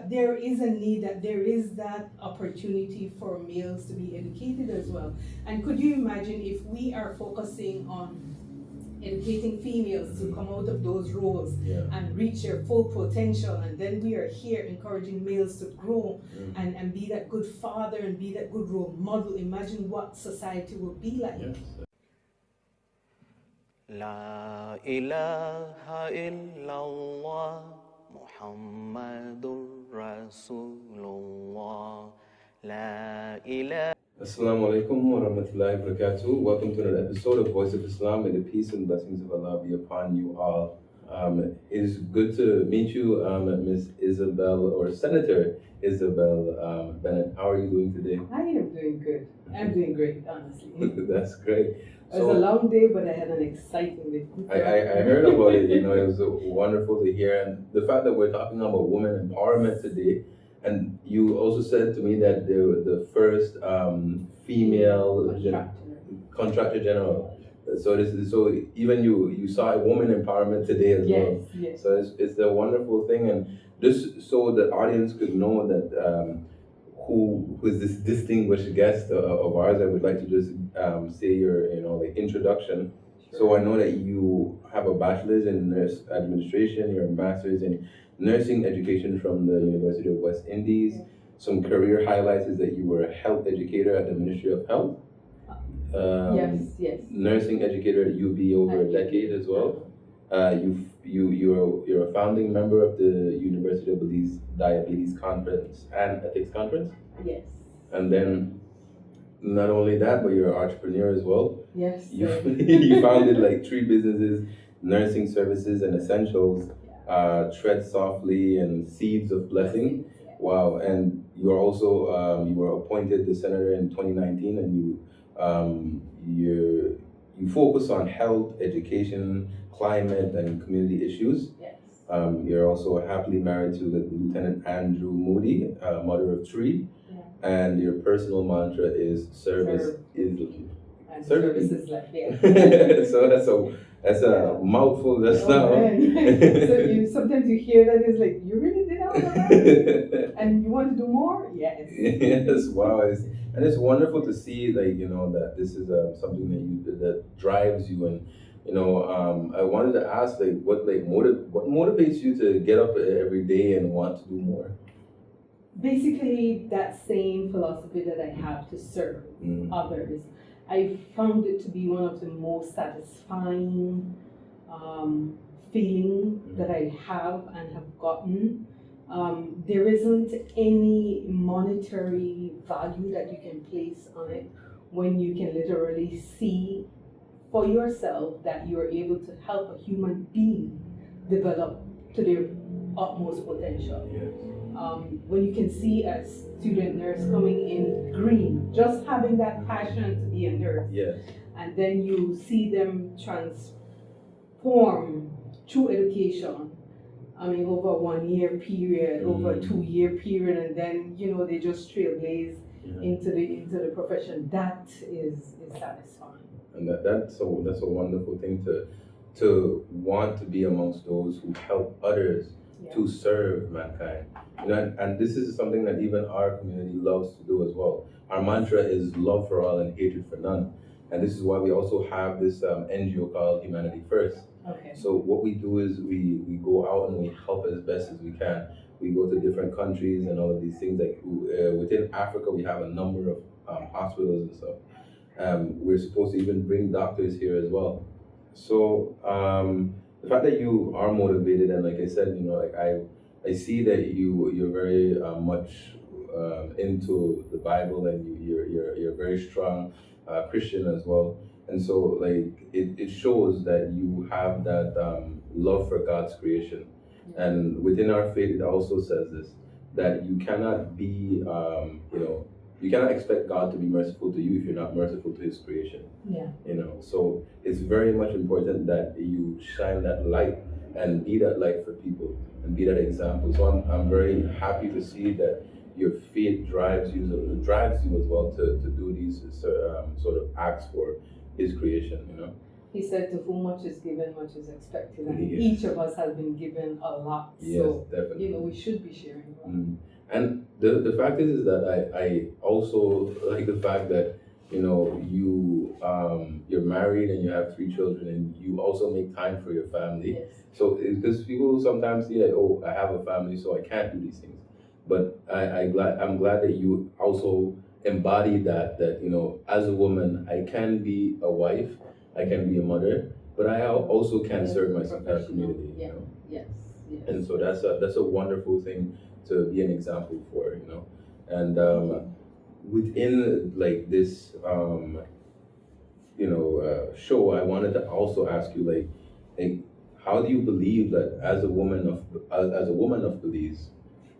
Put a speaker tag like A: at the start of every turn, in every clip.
A: but there is a need, that there is that opportunity for males to be educated as well. And could you imagine if we are focusing on educating females to come out of those roles and reach their full potential, and then we are here encouraging males to grow and be that good father and be that good role model. Imagine what society will be like.
B: Yes. La ilaha illallah Muhammadur Rasulullah. La ilaha. Assalamu alaikum wa rahmatullahi wa barakatuh. Welcome to another episode of Voice of Islam. May the peace and blessings of Allah be upon you all. It is good to meet you, Ms. Isabel, or Senator Isabel Bennett. How are you doing today?
A: I am doing good. I'm doing great, honestly.
B: That's great.
A: It was a long day, but I had an exciting day.
B: I heard about it, it was wonderful to hear. And the fact that we're talking about women empowerment today, and you also said to me that they were the first female contractor general. So even you saw a woman empowerment today as well.
A: Yes.
B: So it's a wonderful thing, and just so the audience could know that who is this distinguished guest of ours, I would like to just say your introduction. Sure. So I know that you have a bachelor's in nurse administration, your master's in nursing education from the University of West Indies. Yeah. Some career highlights is that you were a health educator at the Ministry of Health.
A: Yes.
B: Nursing educator at UB over a decade as well. You're a founding member of the University of Belize Diabetes Conference and Ethics Conference.
A: Yes.
B: And then, not only that, but you're an entrepreneur as well.
A: Yes.
B: You founded like 3 businesses: Nursing Services and Essentials, Tread Softly, and Seeds of Blessing. Yeah. Wow! And you are also you were appointed the senator in 2019, and you focus on health, education, climate, and community issues.
A: Yes.
B: You're also happily married to Lieutenant Andrew Moody, mother of 3. Yeah. And your personal mantra is service is
A: service is life. Yeah.
B: So that's a mouthful just now.
A: So sometimes you hear that, it's like, you really did all that? And you want to do more? Yes.
B: Yes. Wow. And it's wonderful to see, that this is something that drives you. And I wanted to ask, what motivates you to get up every day and want to do more?
A: Basically, that same philosophy that I have to serve others. I found it to be one of the most satisfying feeling that I have and have gotten. There isn't any monetary value that you can place on it when you can literally see for yourself that you are able to help a human being develop to their utmost potential.
B: Yes.
A: When you can see a student nurse coming in green, just having that passion to be a nurse,
B: yes.
A: And then you see them transform through education. Over a 1-year period, over a 2-year period, and then they just trailblaze into the profession. That is satisfying. And
B: that's a wonderful thing to want to be amongst those who help others to serve mankind. And this is something that even our community loves to do as well. Our mantra is love for all and hatred for none. And this is why we also have this NGO called Humanity First.
A: Okay.
B: So what we do is we go out and we help as best as we can. We go to different countries and all of these things. Within Africa, we have a number of hospitals and stuff. We're supposed to even bring doctors here as well. So the fact that you are motivated, and like I said, I see that you're very much into the Bible, and you're a very strong Christian as well. And so it shows that you have that love for God's creation. And within our faith, it also says this, that you cannot be you cannot expect God to be merciful to you if you're not merciful to His creation.
A: Yeah.
B: So it's very much important that you shine that light and be that light for people and be that example. So I'm very happy to see that your faith drives you as well to do these sort of acts for His creation.
A: He said, to whom much is given, much is expected. And
B: Yes.
A: each of us has been given a lot.
B: Yes,
A: so,
B: definitely.
A: we should be sharing.
B: And the fact is that I also like the fact that you're married and you have 3 children and you also make time for your family.
A: Yes.
B: So because people sometimes see like, oh, I have a family, so I can't do these things. But I'm glad that you also embody that as a woman I can be a wife, I can be a mother, but I also can serve my community.
A: Yeah. Yes. Yes.
B: And so that's a wonderful thing to be an example for, and within like this show, I wanted to also ask you like how do you believe that as a woman of Belize,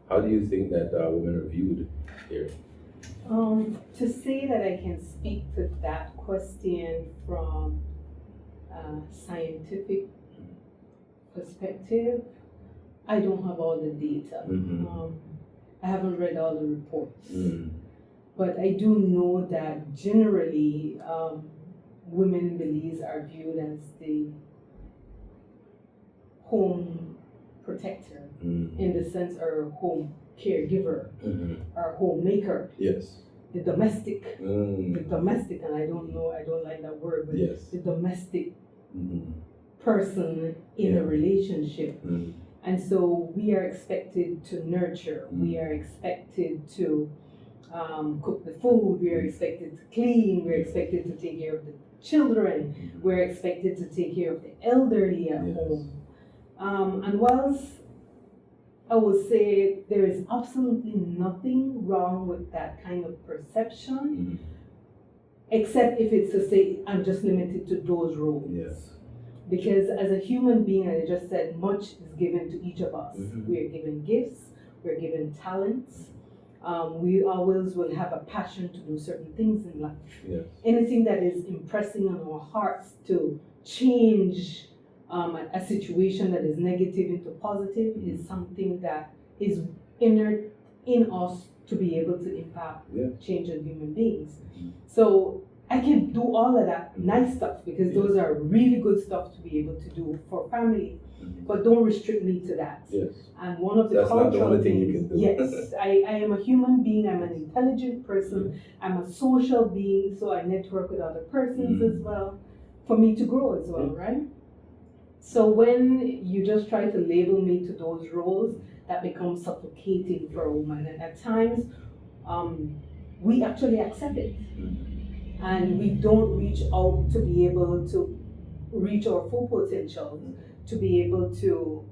B: how do you think that women are viewed here?
A: To say that I can speak to that question from a scientific perspective, I don't have all the data. I haven't read all the reports. But I do know that generally women in Belize are viewed as the home protector, in the sense, or home caregiver, or homemaker.
B: Yes.
A: The domestic, and I don't like that word, but
B: yes.
A: the domestic person in a relationship. And so we are expected to nurture, we are expected to cook the food, we are expected to clean, we're expected to take care of the children, we're expected to take care of the elderly at home. And whilst I would say there is absolutely nothing wrong with that kind of perception, except if it's to say I'm just limited to those roles.
B: Yes.
A: Because as a human being, I just said, much is given to each of us. We are given gifts, we're given talents. We always will have a passion to do certain things in life.
B: Yes.
A: Anything that is impressing on our hearts to change a situation that is negative into positive is something that is inert in us to be able to impact change in human beings. So I can do all of that nice stuff, because those are really good stuff to be able to do for family, but don't restrict me to that.
B: Yes.
A: And one of the
B: That's not the
A: cultural
B: only thing you
A: things,
B: can do.
A: yes, I am a human being, I'm an intelligent person, I'm a social being, so I network with other persons as well, for me to grow as well, right? So when you just try to label me to those roles, that becomes suffocating for a woman. And at times, we actually accept it. And we don't reach out to be able to reach our full potential, to be able to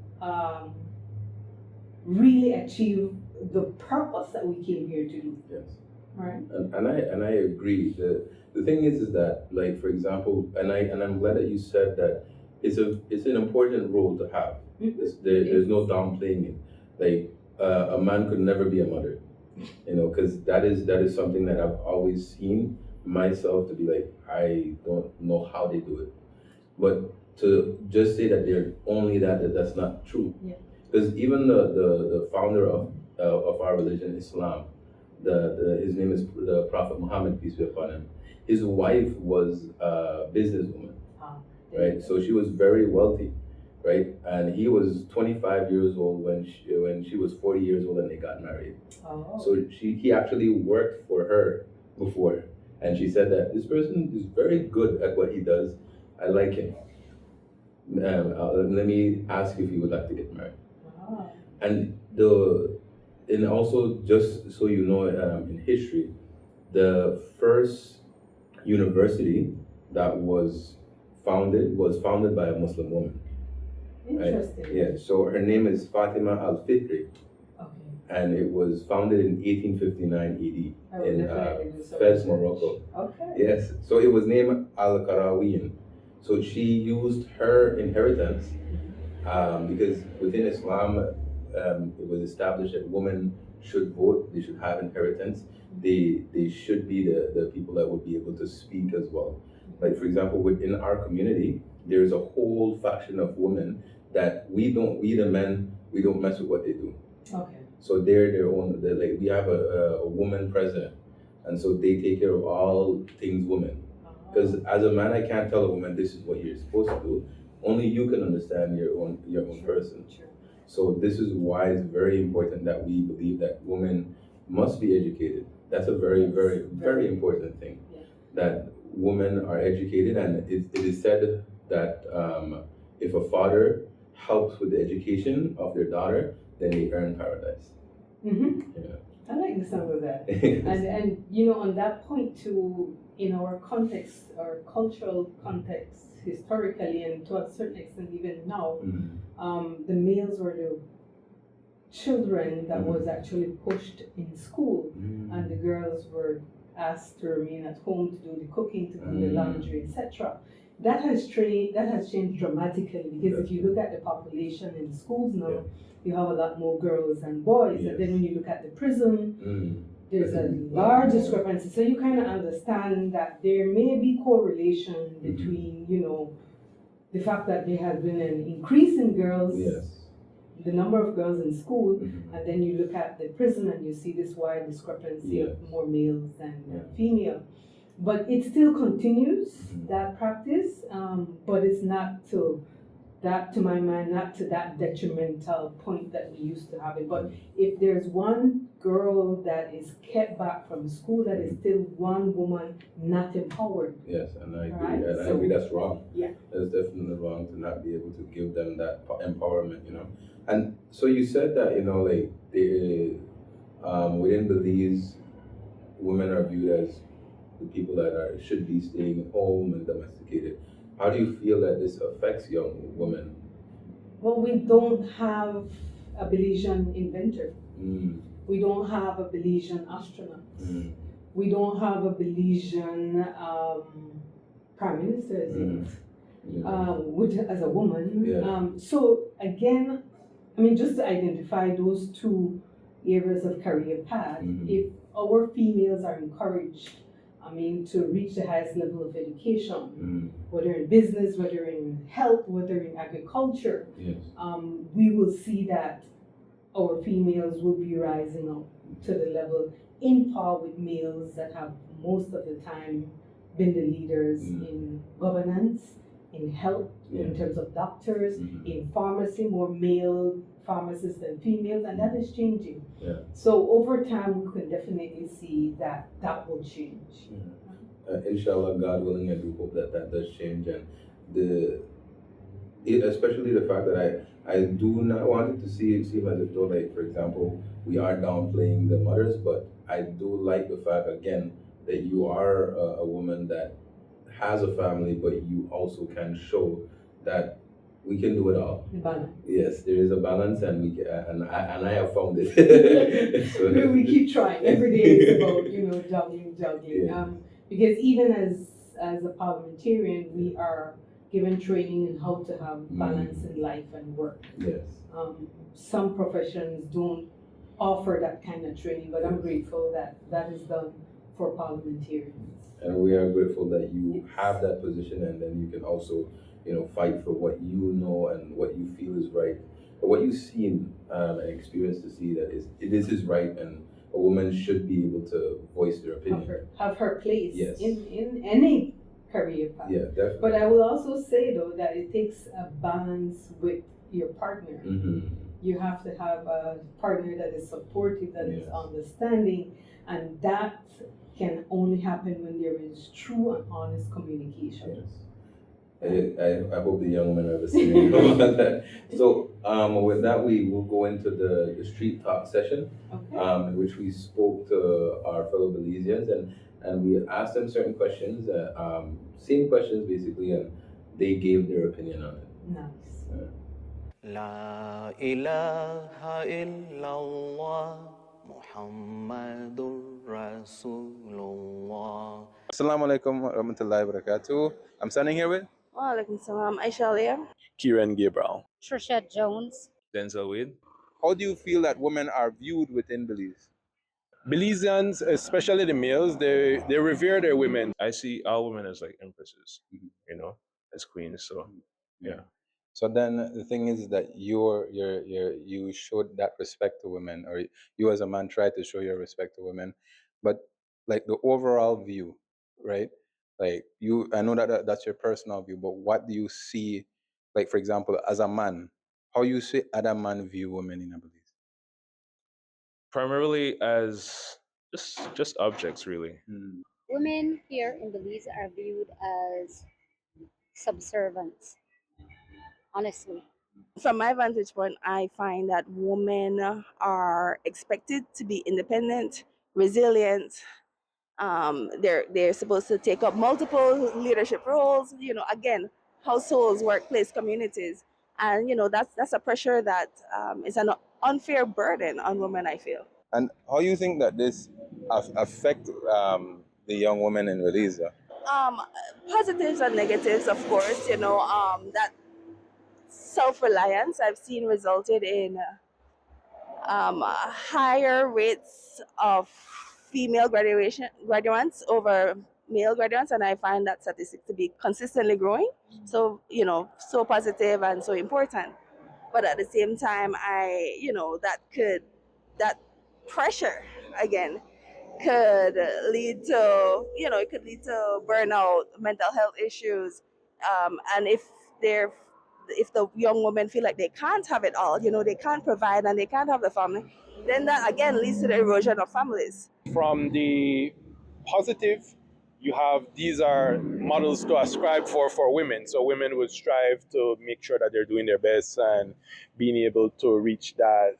A: really achieve the purpose that we came here to do.
B: Yes.
A: Right?
B: And I agree. The thing is that, like, for example, and I'm glad that you said that it's an important role to have. There's no downplaying it. Like a man could never be a mother, because that is something that I've always seen myself to be like, I don't know how they do it. But to just say that they're only that's not true. Because even the founder of our religion, Islam, his name is the Prophet Muhammad, peace be upon him. His wife was a businesswoman, right? So she was very wealthy, right? And he was 25 years old when she was 40 years old and they got married. So he actually worked for her before. And she said that this person is very good at what he does. I like him. Let me ask if he would like to get married. And also, just so you know, in history, the first university that was founded by a Muslim woman.
A: Interesting.
B: Right? Yeah. So her name is Fatima Al-Fitri. And it was founded in 1859 AD in Fez, Morocco.
A: Okay.
B: Yes, so it was named Al-Qarawiyyin. So she used her inheritance because within Islam, it was established that women should vote, they should have inheritance, they should be the people that would be able to speak as well. Like, for example, within our community, there's a whole faction of women that we the men, we don't mess with what they do.
A: Okay.
B: So they're their own. Like, we have a woman president, and so they take care of all things women. Because as a man, I can't tell a woman this is what you're supposed to do. Only you can understand your own person.
A: True.
B: So this is why it's very important that we believe that women must be educated. That's a very,
A: Yes,
B: very,
A: very.
B: very important thing.
A: Yeah.
B: That women are educated, and it is said that if a father helps with the education of their daughter, then they earn paradise. Yeah.
A: I like the sound of that.
B: Yes.
A: And on that point too, in our context, our cultural context, historically and to a certain extent even now,
B: Mhm.
A: the males were the children that was
B: Mhm.
A: actually pushed in school, and the girls were asked to remain at home to do the cooking, to do the laundry, etc. That has changed dramatically, because if you look at the population in schools now,
B: Yeah.
A: you have a lot more girls than boys.
B: Yes.
A: And then when you look at the prison, there's a
B: Mhm.
A: large discrepancy. So you kind of understand that there may be correlation
B: Mhm.
A: between, the fact that there has been an increase in girls,
B: Yes.
A: the number of girls in school,
B: Mhm.
A: and then you look at the prison and you see this wide discrepancy
B: Yes.
A: of more males than
B: Yeah.
A: female. But it still continues,
B: Mhm.
A: that practice, but it's not to my mind, not to that detrimental point that we used to have it. But if there's one girl that is kept back from school, that is still one woman not empowered.
B: Yes, and I agree.
A: Right?
B: And I agree that's wrong.
A: Yeah.
B: That's definitely wrong to not be able to give them that empowerment. And so you said that, like within Belize, women are viewed as the people that should be staying at home and domesticated. How do you feel that this affects young women?
A: Well, we don't have a Belizean inventor.
B: Mm.
A: We don't have a Belizean astronaut.
B: Mm.
A: We don't have a Belizean prime minister, which as a woman.
B: Yeah.
A: So again, just to identify those two areas of career path, if our females are encouraged, to reach the highest level of education, whether in business, whether in health, whether in agriculture,
B: Yes.
A: we will see that our females will be rising up to the level in par with males that have most of the time been the leaders in governance, in health, in terms of doctors, in pharmacy, more male pharmacists than females, and that is changing.
B: Yeah.
A: So over time, we can definitely see that will change.
B: Inshallah, God willing, I do hope that does change, and especially the fact that I do not want it to seem as if though, like, for example, we are downplaying the mothers, but I do like the fact again that you are a woman that has a family, but you also can show that we can do it all.
A: The balance.
B: Yes, there is a balance, and I have found it. So,
A: we keep trying. Every day it's about juggling.
B: Yeah.
A: Because even as a parliamentarian, we are given training in how to have balance in life and work.
B: Yes.
A: Some professions don't offer that kind of training, but I'm grateful that is done for parliamentarians.
B: And we are grateful that you have that position, and then you can also, fight for what you know and what you feel is right, or what you've seen and experienced to see that this is right, and a woman should be able to voice their opinion.
A: Have her place.
B: Yes.
A: In any career path.
B: Yeah, definitely.
A: But I will also say though that it takes a balance with your partner. You have to have a partner that is supportive, that is understanding, and that can only happen when there is true and honest communication.
B: Yes. I hope the young men are listening about that. So with that, we will go into the street talk session, in which we spoke to our fellow Belizeans, and we asked them certain questions, same questions basically, and they gave their opinion on it.
A: Nice.
C: لا إله إلا الله محمد رسول الله.
B: Assalamu alaikum wa rahmatullahi wa barakatuh. I'm standing here with
D: Walaikum salam. Aisha Leah.
E: Kieran Gabriel.
F: Trisha Jones.
E: Denzel Wade.
B: How do you feel that women are viewed within Belize?
E: Belizeans, especially the males, they revere their women.
G: I see our women as like empresses, as queens. So, yeah.
B: So then the thing is that you showed that respect to women, or you as a man try to show your respect to women, but like the overall view, right? Like I know that that's your personal view, but what do you see, like for example, as a man, how you say other man view women in Belize?
G: Primarily as just objects, really.
F: Women here in Belize are viewed as subservients, honestly.
D: From my vantage point, I find that women are expected to be independent, resilient. They're supposed to take up multiple leadership roles. Again, households, workplace, communities, and that's a pressure that is an unfair burden on women, I feel.
B: And how you think that this affect the young women in Belize?
D: Um, Positives and negatives, of course. That self-reliance I've seen resulted in higher rates of female graduates over male graduates, and I find that statistic to be consistently growing. So so positive and so important. But at the same time, that pressure again could lead to it could lead to burnout, mental health issues, and if the young women feel like they can't have it all, they can't provide and they can't have the family, then that again leads to the erosion of families.
E: From the positive, you have these are models to ascribe for women. So women would strive to make sure that they're doing their best and being able to reach that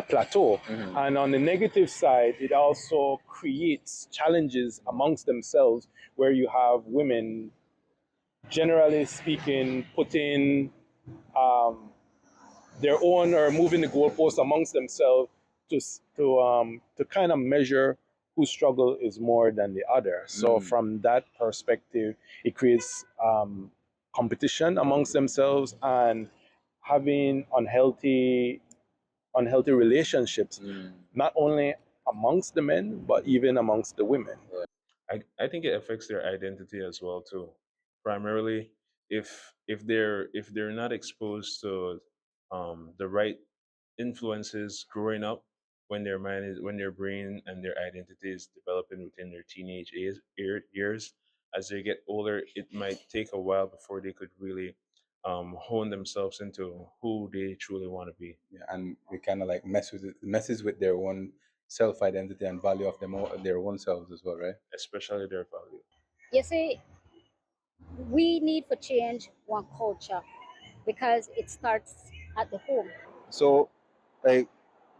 E: plateau. And on the negative side, it also creates challenges amongst themselves where you have women, generally speaking, putting their own or moving the goalposts amongst themselves to kind of measure whose struggle is more than the other. So from that perspective, it creates competition amongst themselves and having unhealthy relationships, not only amongst the men but even amongst the women.
G: I think it affects their identity as well too. Primarily, if they're not exposed to the right influences growing up when their brain and their identity is developing within their teenage years. As they get older, it might take a while before they could really hone themselves into who they truly want to be.
B: Yeah, and we kind of like messes with their own self identity and value of their own selves as well, right?
G: Especially their value.
F: You see, we need to change one culture because it starts at the home.
B: So, like,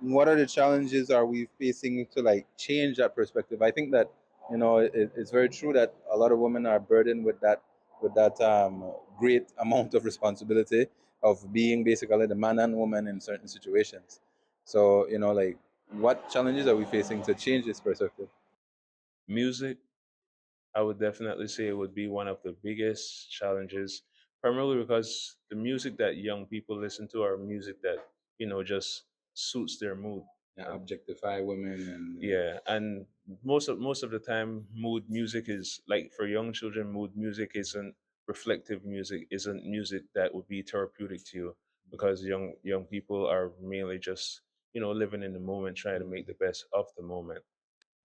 B: what are the challenges are we facing to like change that perspective? I think that it's very true that a lot of women are burdened with that great amount of responsibility of being basically the man and woman in certain situations. So like, what challenges are we facing to change this perspective?
G: Music, I would definitely say it would be one of the biggest challenges, primarily because the music that young people listen to are music that, just suits their mood.
B: Yeah, objectify women and
G: Yeah, and most of the time, mood music is like for young children. Mood music isn't reflective music, isn't music that would be therapeutic to you because young people are mainly just living in the moment, trying to make the best of the moment.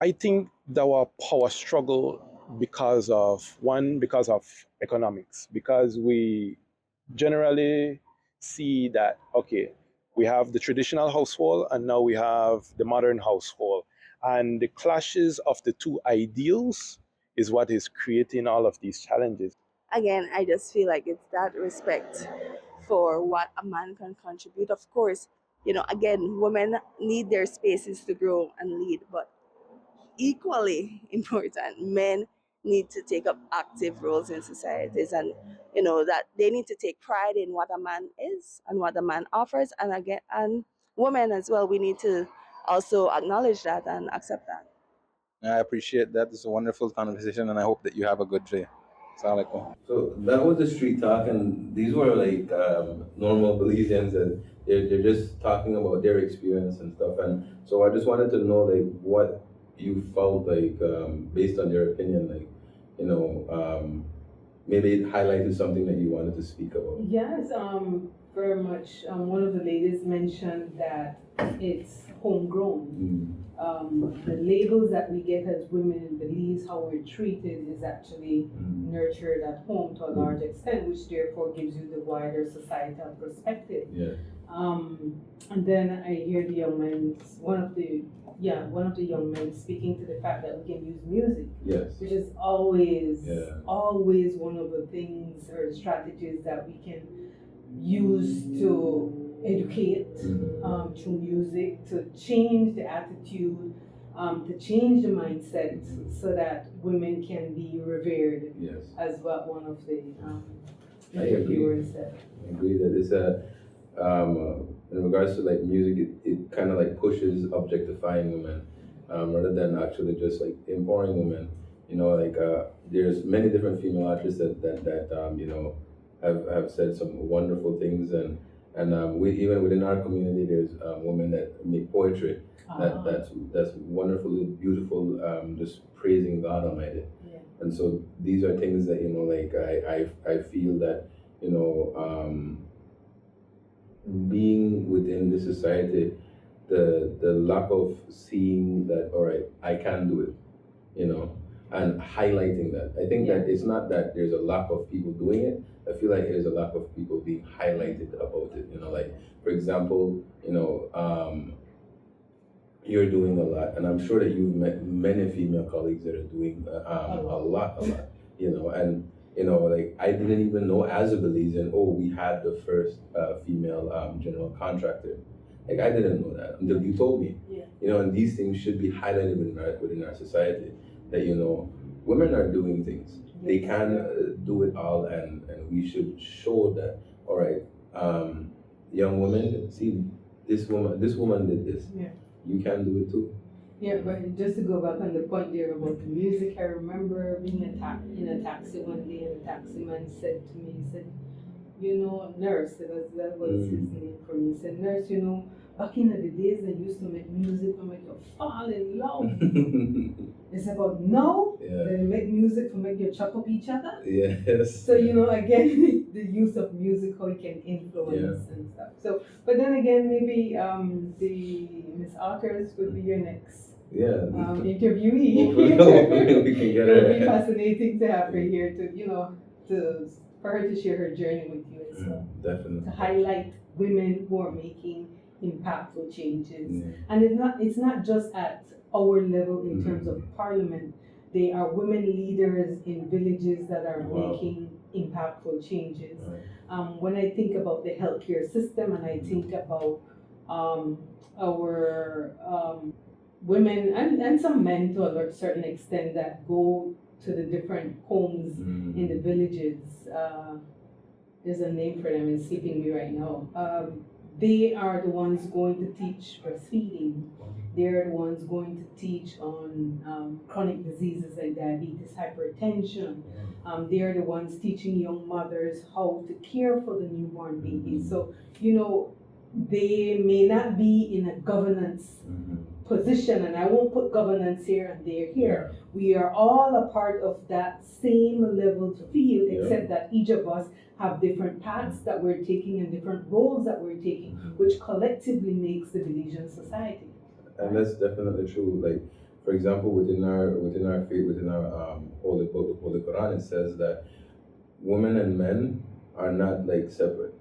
E: I think our power struggle because of economics, because we generally see that, okay, we have the traditional household and now we have the modern household, and the clashes of the two ideals is what is creating all of these challenges.
D: Again, I just feel like it's that respect for what a man can contribute. Of course, again, women need their spaces to grow and lead, but equally important, men need to take up active roles in societies, and that they need to take pride in what a man is and what a man offers, and again, and women as well, we need to also acknowledge that and accept that.
B: I appreciate that. It's a wonderful conversation, and I hope that you have a good day. Assalamu alaikum. So that was the street talk, and these were like normal Belizeans, and they're just talking about their experience and stuff. And so I just wanted to know like what you felt like based on your opinion, like maybe it highlighted something that you wanted to speak about.
A: Yes, very much. One of the ladies mentioned that it's homegrown. The labels that we get as women in Belize, how we're treated, is actually nurtured at home to a large extent, which therefore gives you the wider societal perspective.
B: Yeah.
A: And then I hear the young men, one of the young men speaking to the fact that we can use music,
B: Yes.
A: which is always
B: Yeah.
A: always one of the things or strategies that we can use to educate through music, to change the attitude, to change the mindset, so that women can be revered,
B: Yes.
A: as what one of the
B: I agree.
A: interviewers said.
B: I agree that it's a in regards to like music, it kind of like pushes objectifying women rather than actually just like empowering women. You know, like there's many different female artists that you know have said some wonderful things, and we even within our community there's women that make poetry that's wonderfully beautiful, just praising God Almighty.
A: Yeah.
B: And so these are things that, you know, like I feel that, you know, being within the society, the lack of seeing that, all right, I can do it, you know, and highlighting that. I think that it's not that there's a lack of people doing it. I feel like there's a lack of people being highlighted about it. You know, like for example, you know, you're doing a lot, and I'm sure that you've met many female colleagues that are doing a lot, you know, and you know, like I didn't even know as a Belizean, we had the first female general contractor. Like I didn't know that until you told me.
A: Yeah.
B: You know, and these things should be highlighted within our society. That, you know, women are doing things. They can do it all, and we should show that. All right, young women, see this woman did this.
A: Yeah.
B: You can do it too.
A: Yeah, but just to go back on the point there about the music, I remember being in a taxi one day, and the taxi man said to me, he said, you know, nurse, that was his name for me. He said, nurse, you know, back in the days they used to make music to make you fall in love. It's about now, they make music to make you chop up each other.
B: Yes.
A: So, you know, again, the use of music, how it can influence and stuff. So, but then again, maybe the Miss Otters would be your next interviewee.
B: Hopefully we can get
A: It would
B: her.
A: be fascinating to have her here to, you know, for her to share her journey with you as well.
B: Definitely.
A: To highlight women who are making impactful changes.
B: Yeah.
A: And it's not just at our level in terms of parliament. They are women leaders in villages that are making impactful changes. When I think about the healthcare system, and I think about our women and some men to a certain extent that go to the different homes in the villages. There's a name for them, it's escaping me right now. They are the ones going to teach breastfeeding. They're the ones going to teach on chronic diseases like diabetes, hypertension. They are the ones teaching young mothers how to care for the newborn babies. So, you know, they may not be in a governance position, and I won't put governance here and they're here. We are all a part of that same level field, except that each of us have different paths that we're taking and different roles that we're taking, which collectively makes the Belizean society.
B: And that's definitely true. Like, for example, within our faith, within our holy book, the Holy Quran, it says that women and men are not like separate.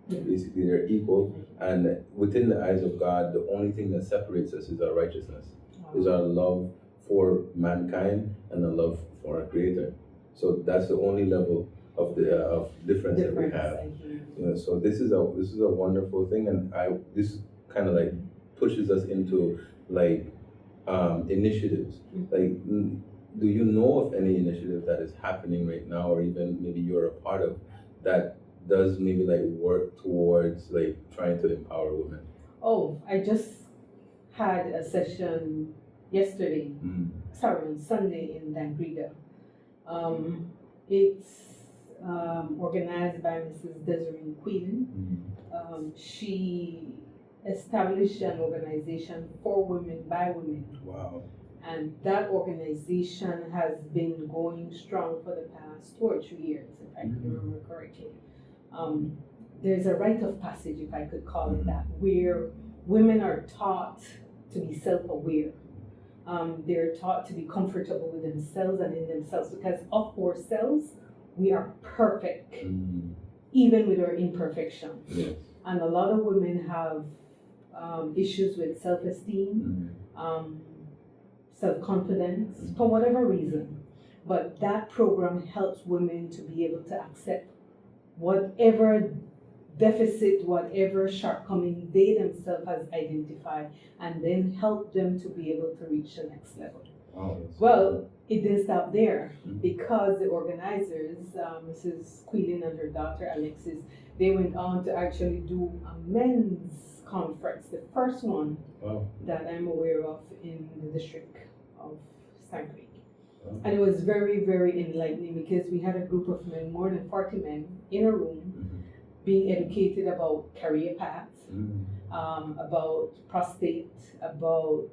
B: Basically, they're equal, and within the eyes of God, the only thing that separates us is our righteousness, is our love for mankind and the love for our Creator. So that's the only level of the of difference that we have. You know, so this is a wonderful thing, and this kind of like pushes us into like initiatives. Like, do you know of any initiative that is happening right now, or even maybe you're a part of that does maybe like work towards like trying to empower women?
A: Oh, I just had a session yesterday, on Sunday in Dangrida. It's organized by Mrs. Desiree Queen. She established an organization for women by women.
B: Wow.
A: And that organization has been going strong for the past 2 or 3 years, if I can remember correctly. There's a rite of passage, if I could call it that, where women are taught to be self-aware. They're taught to be comfortable with themselves and in themselves, because of ourselves, we are perfect, even with our imperfection.
B: Yes.
A: And a lot of women have issues with self-esteem, self-confidence, for whatever reason. But that program helps women to be able to accept whatever deficit, whatever shortcoming they themselves has identified, and then help them to be able to reach the next level. Well, it didn't stop there, because the organizers, Mrs. Quillen and her daughter Alexis, they went on to actually do a men's conference, the first one that I'm aware of in the district of Stank Creek. And it was very, very enlightening, because we had a group of men, more than 40 men, in a room, being educated about career paths, about prostate, about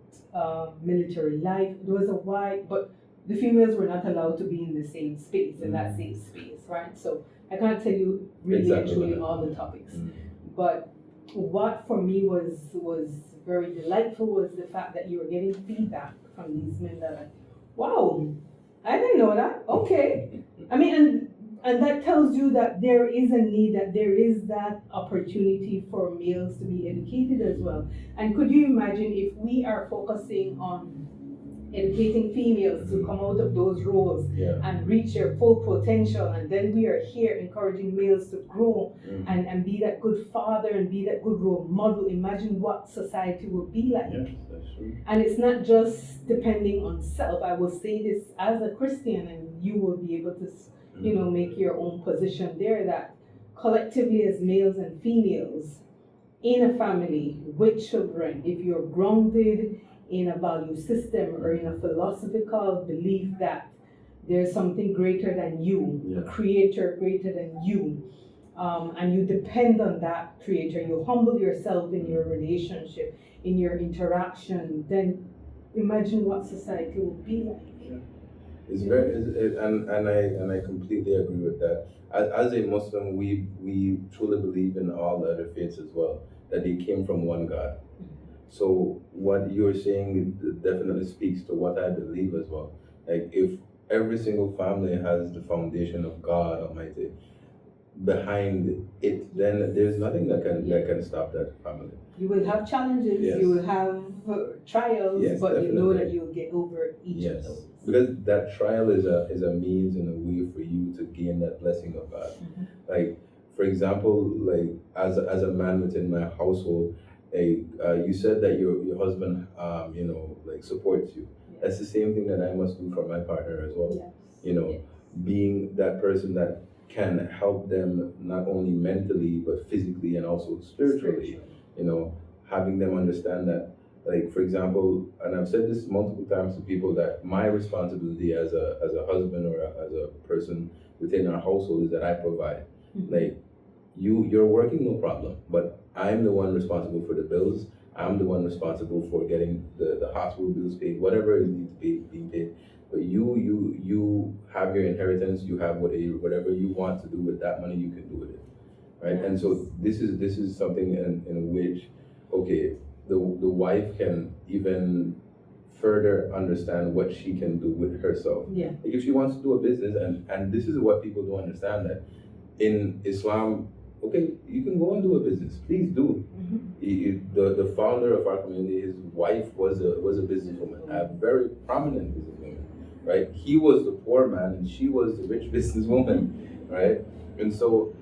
A: military life. There was a wide, but the females were not allowed to be in the same space, in that same space, right? So I can't tell you really and truly all the topics. But what for me was very delightful was the fact that you were getting feedback from these men that are, wow, I didn't know that. Okay. I mean, and that tells you that there is a need, that there is that opportunity for males to be educated as well. And could you imagine if we are focusing on educating females to come out of those roles and reach their full potential, and then we are here encouraging males to grow and be that good father and be that good role model. Imagine what society would be like.
B: Yes, that's true.
A: And it's not just depending on self. I will say this as a Christian, and you will be able to make your own position there, that collectively as males and females in a family with children, if you're grounded in a value system or in a philosophical belief that there's something greater than you, a creator greater than you, and you depend on that creator, you humble yourself in your relationship, in your interaction, then imagine what society will be like.
B: It's very, and I completely agree with that. As a Muslim, we truly believe in all the other faiths as well, that they came from one God. So what you're saying definitely speaks to what I believe as well. Like, if every single family has the foundation of God Almighty behind it, then there's nothing that can stop that family.
A: You will have challenges, you will have trials, but
B: definitely.
A: You know that you'll get over each of those.
B: Because that trial is a means and a way for you to gain that blessing of God. Like, for example, like as a man within my household, you said that your husband like supports you. That's the same thing that I must do for my partner as well. Being that person that can help them not only mentally but physically and also spiritually. Having them understand that, like, for example, and I've said this multiple times to people, that my responsibility as a husband or as a person within our household is that I provide. Like, you're working, no problem, but I'm the one responsible for the bills. I'm the one responsible for getting the hospital bills paid, whatever is needs to be being paid. But you have your inheritance. You have whatever you want to do with that money, you can do with it, right? Yes. And so this is something in which, okay, the wife can even further understand what she can do with herself. Like, if she wants to do a business, and this is what people don't understand, that in Islam, okay, you can go and do a business. Please do. The founder of our community, his wife was a businesswoman, a very prominent businesswoman, right? He was the poor man and she was the rich businesswoman, right? And so,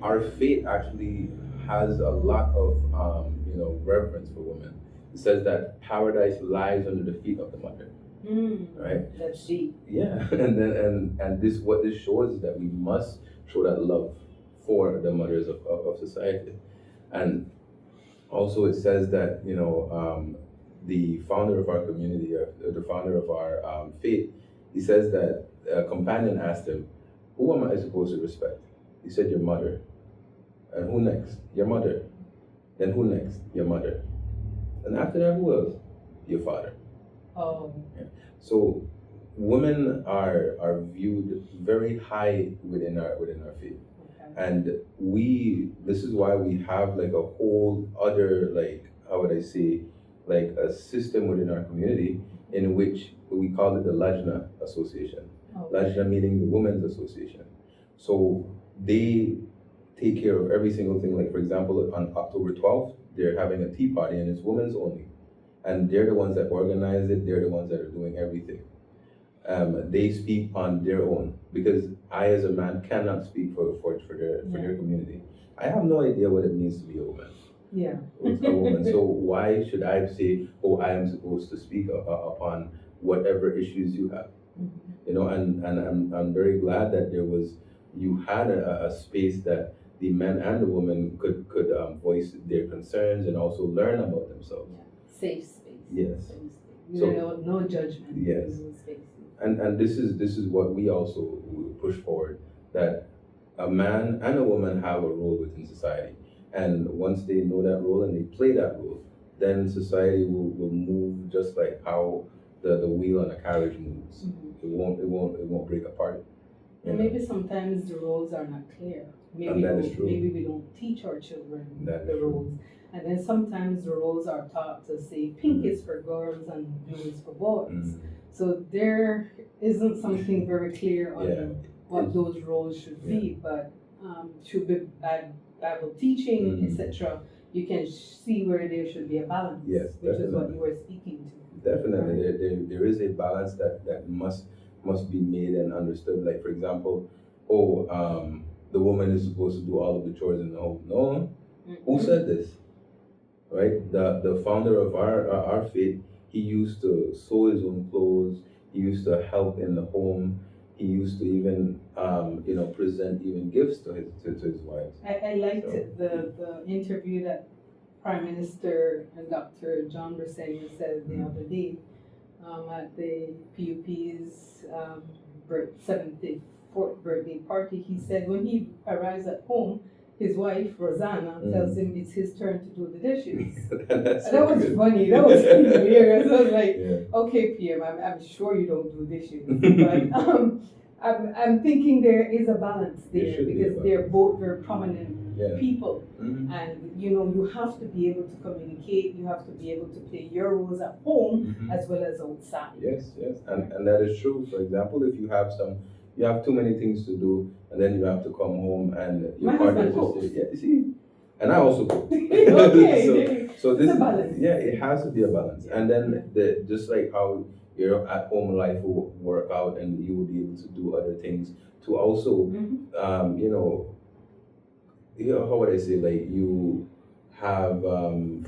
B: our faith actually has a lot of reverence for women. It says that paradise lies under the feet of the mother. Right?
A: That's deep.
B: Yeah, and what this shows is that we must show that love for the mothers of society. And also it says that the founder of our community, the founder of our faith, he says that a companion asked him, "Who am I supposed to respect?" He said, "Your mother." And who next? Your mother. Then who next? Your mother. And after that, who else? Your father.
A: Oh.
B: Yeah. So women are viewed very high within our faith. And this is why we have like a whole other, like, how would I say, like a system within our community in which we call it the Lajna Association. Lajna meaning the Women's Association. So they take care of every single thing. Like for example, on October 12th, they're having a tea party and it's women's only. And they're the ones that organize it, they're the ones that are doing everything. They speak on their own because I as a man cannot speak for their community. I have no idea what it means to be a woman.
A: Yeah.
B: A woman. So why should I say, oh, I am supposed to speak upon whatever issues you have? You know, and I'm very glad that you had a space that the men and the women could voice their concerns and also learn about themselves.
A: Yeah. Safe space.
B: Yes.
A: Safe space. No judgment.
B: Yes.
A: No space.
B: And this is what we also push forward, that a man and a woman have a role within society. And once they know that role and they play that role, then society will move just like how the wheel on a carriage moves.
A: Mm-hmm.
B: It won't break apart.
A: And maybe sometimes the roles are not clear.
B: And that is true.
A: Maybe we don't teach our children
B: That
A: the
B: is true.
A: roles. And then sometimes the roles are taught to say pink is for girls and blue is for boys. So there isn't something very clear on what those roles should be, but should be Bible teaching, etc. You can see where there should be a balance.
B: Yes,
A: which is what
B: definitely.
A: you were speaking to.
B: Definitely, there is a balance that must be made and understood. Like for example, the woman is supposed to do all of the chores in the home. No, who said this? Right, the founder of our faith, he used to sew his own clothes. He used to help in the home. He used to even present even gifts to his wives.
A: I liked the interview that Prime Minister and Dr. John Bersenio said the other day at the PUP's 74th birthday party. He said when he arrives at home, his wife, Rosanna, tells him it's his turn to do the dishes. That was funny. That was hilarious. I was like, okay, PM, I'm sure you don't do dishes. But I'm thinking there is a balance there because they're both very prominent people. And, you have to be able to communicate. You have to be able to play your roles at home as well as outside.
B: Yes. And that is true. For example, if you have too many things to do, and then you have to come home and your partner just say, you see, and I also cook.
A: Okay.
B: so this
A: is a balance.
B: Yeah, it has to be a balance. And then just like how your at home life will work out, and you will be able to do other things to also, how would I say, like you have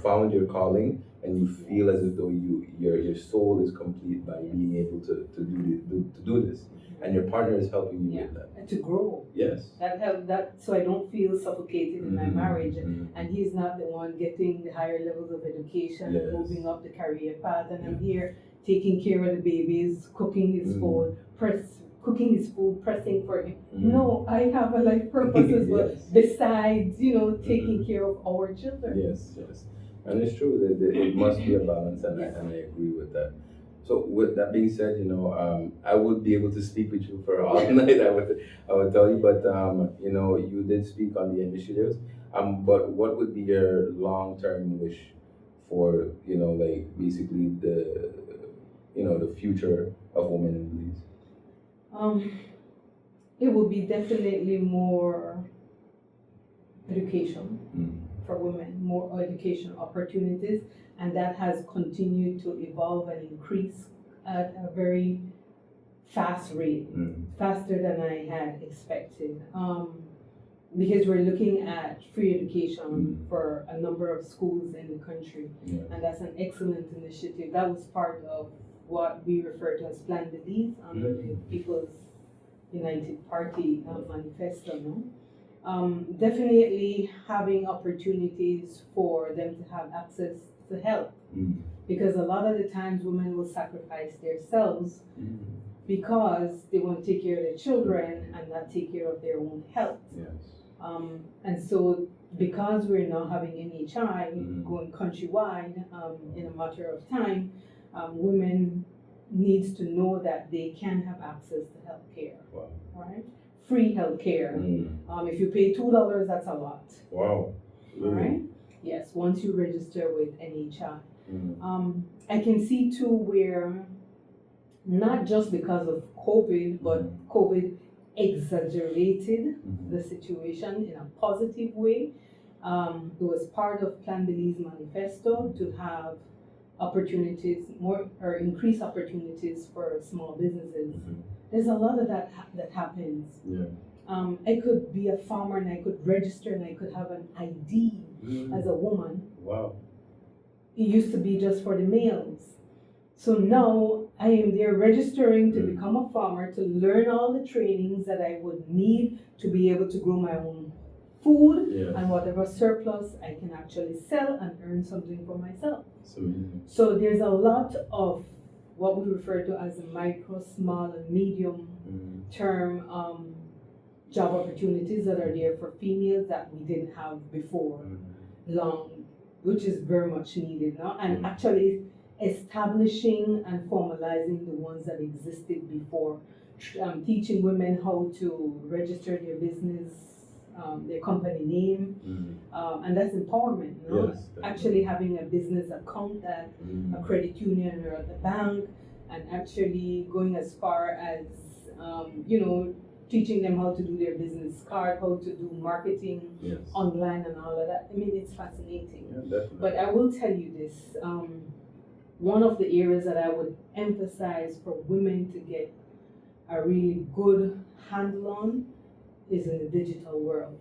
B: found your calling, and you feel as though your soul is complete by being able to do this, and your partner is helping you with that.
A: And to grow.
B: Yes.
A: That help so I don't feel suffocated in my marriage, and he's not the one getting the higher levels of education and moving up the career path, and I'm here taking care of the babies, cooking his food, pressing for him. No, I have a life purpose as well, besides, taking care of our children.
B: Yes. And it's true that it must be a balance, and I agree with that. So with that being said, I would be able to speak with you for all night. I would tell you, but you did speak on the initiatives. But what would be your long-term wish for like basically the future of women in Belize?
A: It will be definitely more education for women, more education opportunities, and that has continued to evolve and increase at a very fast rate, faster than I had expected. Because we're looking at free education for a number of schools in the country, and that's an excellent initiative. That was part of what we refer to as Plan Belize under the People's United Party manifesto. Definitely having opportunities for them to have access to help, because a lot of the times women will sacrifice themselves because they want to take care of their children and not take care of their own health. And so because we're now having NHI going countrywide in a matter of time, women needs to know that they can have access to health care, right? Free health care. If you pay $2, that's a lot.
B: Wow.
A: All right? Yes, once you register with NHI. I can see too where, not just because of COVID, but COVID exaggerated the situation in a positive way. It was part of Plan Belize manifesto to have opportunities, more or increase opportunities for small businesses. There's a lot of that that happens. I could be a farmer and I could register and I could have an ID as a woman.
B: Wow.
A: It used to be just for the males. So now I am there registering to become a farmer, to learn all the trainings that I would need to be able to grow my own food, and whatever surplus I can actually sell and earn something for myself. So there's a lot of what we refer to as the micro, small, and medium term job opportunities that are there for females that we didn't have before long, which is very much needed now, and actually establishing and formalizing the ones that existed before, teaching women how to register their business, their company name, and that's empowerment. You know? Actually having a business account at a credit union or at the bank, and actually going as far as teaching them how to do their business card, how to do marketing online and all of that. I mean, it's fascinating. But I will tell you this, one of the areas that I would emphasize for women to get a really good handle on is in the digital world.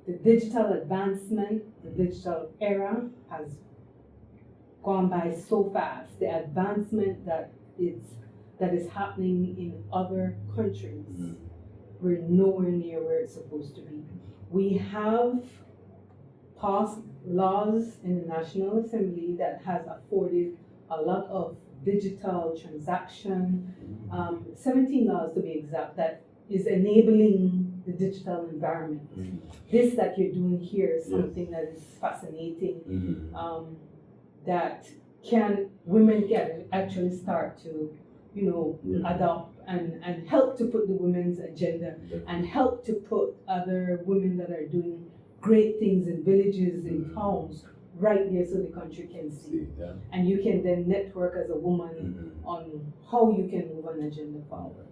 A: The digital advancement, the digital era has gone by so fast. The advancement that is happening in other countries, we're nowhere near where it's supposed to be. We have passed laws in the National Assembly that has afforded a lot of digital transaction, 17 laws to be exact, that is enabling the digital environment. This that you're doing here is something that is fascinating, that women can actually start to adopt and help to put the women's agenda and help to put other women that are doing great things in villages, in towns, right there so the country can see. And you can then network as a woman on how you can move an agenda forward.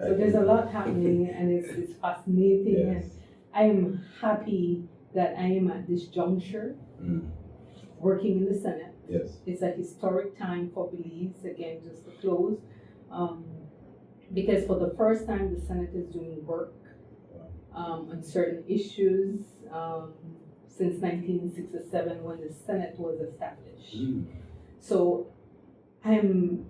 A: So there's a lot happening and it's fascinating, and I am happy that I am at this juncture working in the Senate. It's a historic time for Belize, again, just to close, because for the first time the Senate is doing work on certain issues since 1967 when the Senate was established. So I'm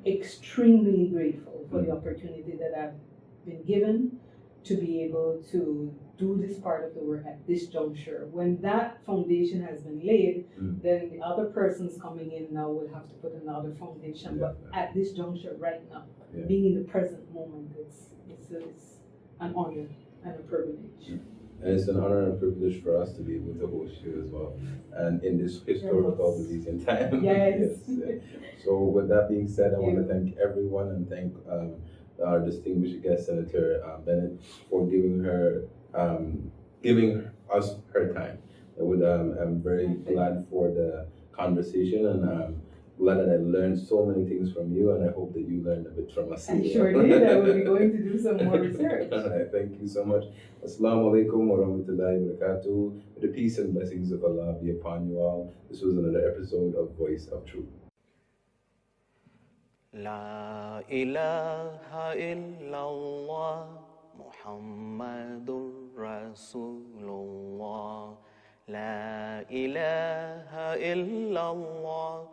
A: extremely grateful for the opportunity that I've been given to be able to do this part of the work at this juncture. When that foundation has been laid, then the other persons coming in now will have to put another foundation. But at this juncture right now, being in the present moment, it's an honor and a privilege.
B: And it's an honor and a privilege for us to be able to host you as well, and in this historical Belizean time. So with that being said, I want to thank everyone and thank our distinguished guest, Senator Bennett, for giving us her time. I'm very glad for the conversation, and I'm glad that I learned so many things from you, and I hope that you learned a bit from us.
A: I sure did. I will be going to do some more research.
B: All right, thank you so much. Assalamu alaikum wa rahmatullahi wa barakatuh. May the peace and blessings of Allah be upon you all. This was another episode of Voice of Truth.
C: La ilaha illallah Muhammadur Rasulullah. La ilaha illallah